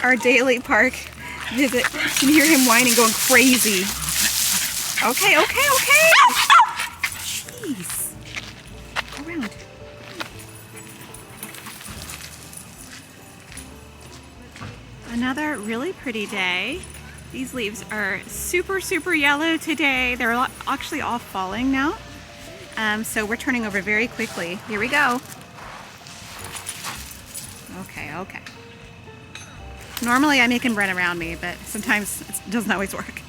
our daily park visit. You can hear him whining, going crazy. Okay, okay, okay. Jeez. Go around. Another really pretty day. These leaves are super, super yellow today. They're actually all falling now. So we're turning over very quickly. Here we go. Okay, okay. Normally I make him run around me, but sometimes it doesn't always work.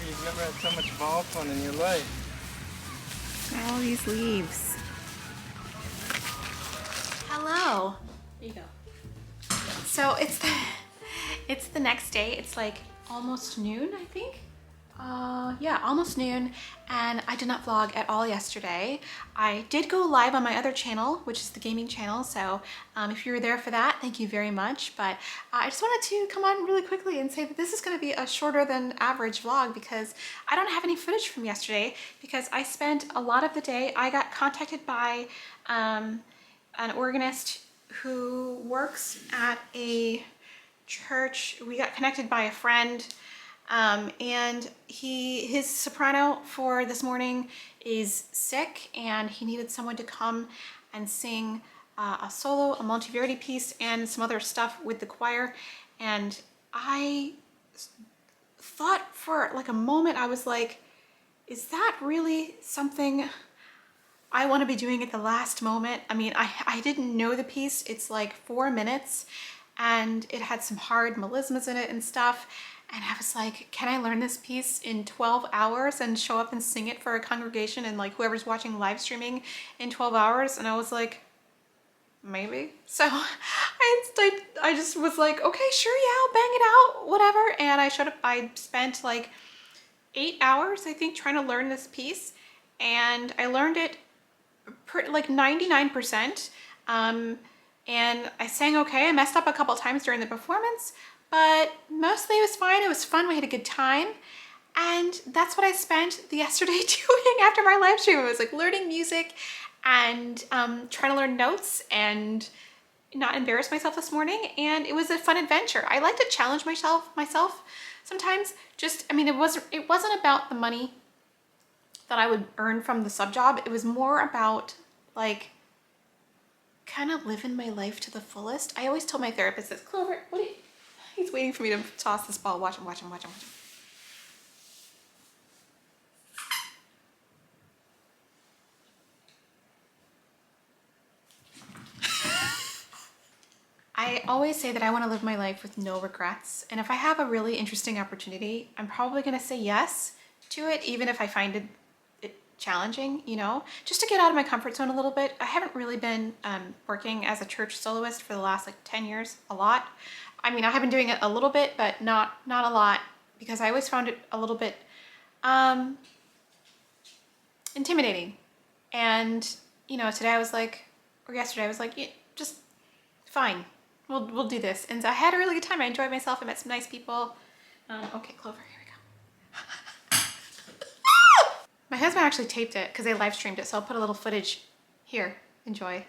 You've never had so much ball fun in your life. All these leaves. Hello. There you go. So it's the next day. It's like almost noon, I think. Yeah, almost noon, and I did not vlog at all yesterday. I did go live on my other channel, which is the gaming channel, so if you were there for that, thank you very much. But I just wanted to come on really quickly and say that this is going to be a shorter than average vlog because I don't have any footage from yesterday because I spent a lot of the day. I got contacted by an organist who works at a church. We got connected by a friend. And his soprano for this morning is sick and he needed someone to come and sing a solo, a Monteverdi piece, and some other stuff with the choir. And I thought for like a moment, I was like, is that really something I want to be doing at the last moment? I mean, I didn't know the piece. It's like 4 minutes and it had some hard melismas in it and stuff. And I was like, can I learn this piece in 12 hours and show up and sing it for a congregation and like whoever's watching live streaming in 12 hours? And I was like, maybe. So I just was like, okay, sure, yeah, I'll bang it out, whatever. And I showed up. I spent like 8 hours, I think, trying to learn this piece. And I learned it like 99%. And I sang okay. I messed up a couple times during the performance, but mostly it was fine. It was fun. We had a good time. And that's what I spent yesterday doing after my live stream. I was like learning music and trying to learn notes and not embarrass myself this morning. And it was a fun adventure. I like to challenge myself sometimes. Just, I mean, it wasn't about the money that I would earn from the sub job. It was more about like kind of living my life to the fullest. I always told my therapist this, Clover, what do you, he's waiting for me to toss this ball. Watch him, watch him, watch him, watch him. I always say that I want to live my life with no regrets. And if I have a really interesting opportunity, I'm probably going to say yes to it, even if I find it challenging, you know, just to get out of my comfort zone a little bit. I haven't really been working as a church soloist for the last like 10 years, a lot. I mean, I have been doing it a little bit, but not a lot, because I always found it a little bit intimidating. And, you know, today I was like, or yesterday I was like, yeah, just fine. We'll do this. And I had a really good time. I enjoyed myself. I met some nice people. Okay, Clover, here we go. My husband actually taped it because they live streamed it. So I'll put a little footage here. Enjoy.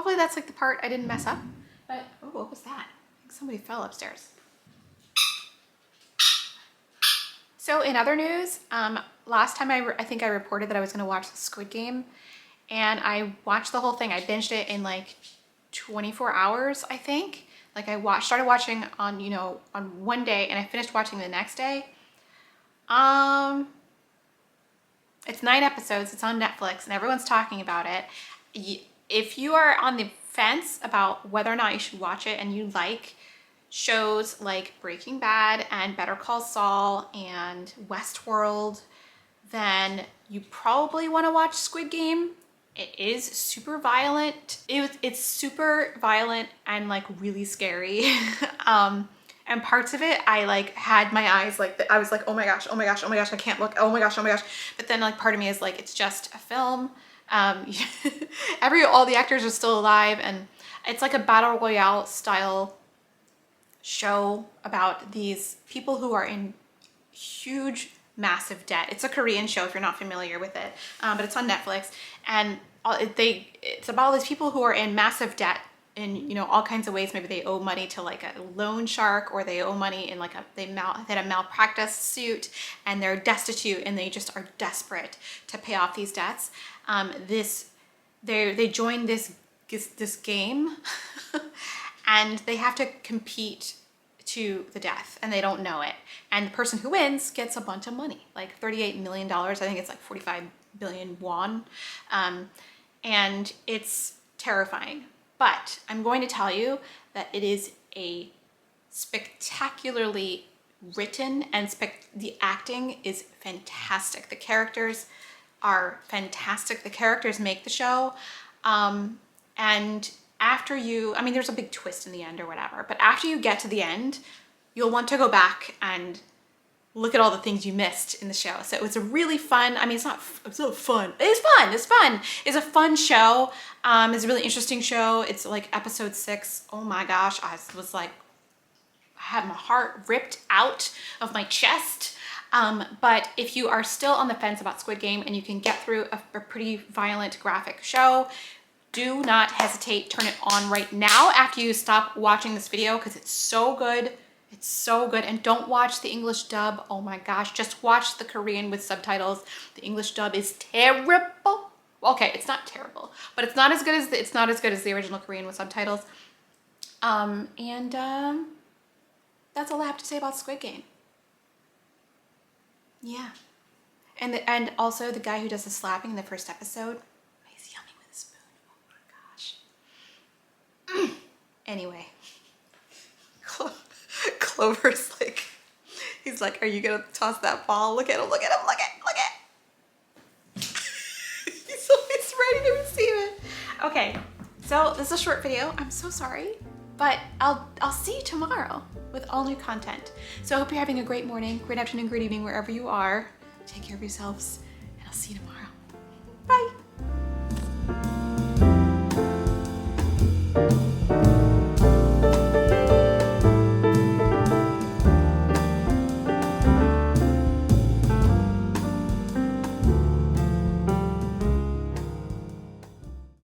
Hopefully that's like the part I didn't mess up. But, oh, what was that? I think somebody fell upstairs. So in other news, last time I think I reported that I was gonna watch the Squid Game, and I watched the whole thing. I binged it in like 24 hours, I think. Like I started watching on, you know, on one day and I finished watching the next day. It's 9 episodes, it's on Netflix and everyone's talking about it. If you are on the fence about whether or not you should watch it and you like shows like Breaking Bad and Better Call Saul and Westworld, then you probably want to watch Squid Game. It is super violent. It's super violent and like really scary. And parts of it, I like had my eyes like, I was like, oh my gosh, oh my gosh, oh my gosh, I can't look, oh my gosh, oh my gosh. But then like part of me is like, it's just a film. All the actors are still alive, and it's like a battle royale style show about these people who are in huge, massive debt. It's a Korean show if you're not familiar with it, but it's on Netflix, and it's about all these people who are in massive debt in, you know, all kinds of ways. Maybe they owe money to like a loan shark, or they owe money in like they had a malpractice suit and they're destitute and they just are desperate to pay off these debts. They join this game and they have to compete to the death and they don't know it. And the person who wins gets a bunch of money, like $38 million. I think it's like 45 billion won. And it's terrifying. But I'm going to tell you that it is a spectacularly written and the acting is fantastic. The characters are fantastic. The characters make the show. And after I mean, there's a big twist in the end or whatever, but after you get to the end, you'll want to go back and look at all the things you missed in the show. So it's a really fun, I mean, it's not fun. It's fun. It's a fun show. It's a really interesting show. It's like episode 6. Oh my gosh. I was like, I had my heart ripped out of my chest. But if you are still on the fence about Squid Game and you can get through a pretty violent graphic show, do not hesitate. Turn it on right now after you stop watching this video, because it's so good. It's so good. And don't watch the English dub. Oh my gosh, just watch the Korean with subtitles. The English dub is terrible. Okay, it's not terrible, but it's not as good as the original Korean with subtitles. That's all I have to say about Squid Game. Yeah. And also the guy who does the slapping in the first episode, he's yummy with a spoon. Oh my gosh. Anyway. Clover's like, he's like, are you gonna toss that ball? Look at him, look at him, look at. He's ready to receive it. Okay, so this is a short video. I'm so sorry, but I'll see you tomorrow with all new content. So I hope you're having a great morning, great afternoon, great evening, wherever you are. Take care of yourselves, and I'll see you tomorrow. Bye.